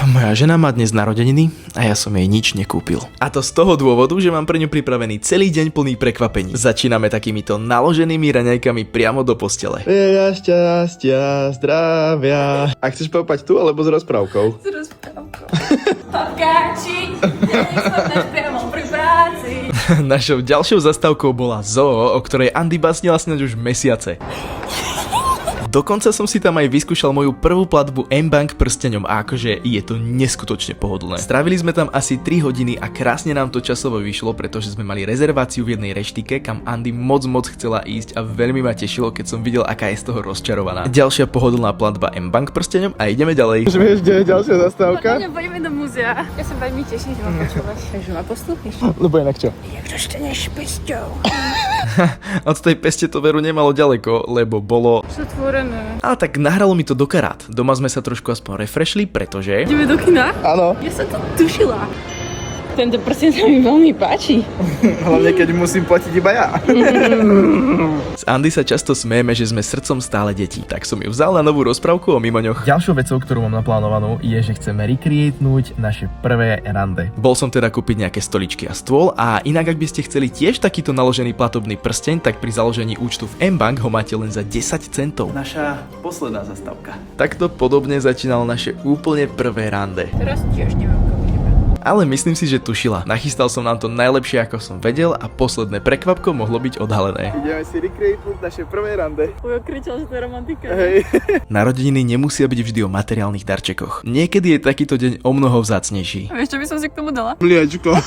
Moja žena má dnes narodeniny a ja som jej nič nekúpil. A to z toho dôvodu, že mám pre ňu pripravený celý deň plný prekvapení. Začíname takýmito naloženými raňajkami priamo do postele. Veľa šťastia, zdravia. A chceš popať tu alebo s rozprávkou? S rozprávkou. Pakáči, nech priamo pri práci. Našou ďalšou zastávkou bola zoo, o ktorej Andy básnila snáď už mesiace. Dokonca som si tam aj vyskúšal moju prvú platbu M-Bank prsteňom a akože je to neskutočne pohodlné. Strávili sme tam asi 3 hodiny a krásne nám to časovo vyšlo, pretože sme mali rezerváciu v jednej reštike, kam Andy moc chcela ísť a veľmi ma tešilo, keď som videl, aká je z toho rozčarovaná. Ďalšia pohodlná platba M-Bank prsteňom a ideme ďalej. Vieš, kde je ďalšia zastávka? Poďme do múzea. Ja sa veľmi teším, že ma počúvaš. Takže ma poslúchaš. Lebo inak čo? Jak to šteneš pesťou. Od tej peste to veru nemalo ďaleko, lebo bolo... Zatvorené. Ale tak nahralo mi to do karát. Doma sme sa trošku aspoň refreshli, pretože... Ideme do kina? Áno. Ja som to tušila. Tento prsten sa mi veľmi páči. Hlavne keď musím platiť iba ja. S Andy sa často smejeme, že sme srdcom stále deti, tak som ju vzal na novú rozprávku o mimoňoch. Ďalšou vecou, ktorú mám naplánovanú, je, že chceme recreatenúť naše prvé rande. Bol som teda kúpiť nejaké stoličky a stôl a inak ak by ste chceli tiež takýto naložený platobný prsteň, tak pri založení účtu v M-Bank ho máte len za 10 centov. Naša posledná zastávka. Takto podobne začínalo naše úplne prvé rande. Teraz tiež neviem, komu ideme. Ale myslím si, že tušila. Nachystal som nám to najlepšie, ako som vedel a posledné prekvapko mohlo byť odhalené. Ideme si recreatenúť naše prvé rande. Ujo kričal, že to je romantika. Hej. Narodeniny nemusia byť vždy o materiálnych darčekoch. Niekedy je takýto deň o mnoho vzácnejší. A vieš, čo by som si k tomu dala? Mliečko.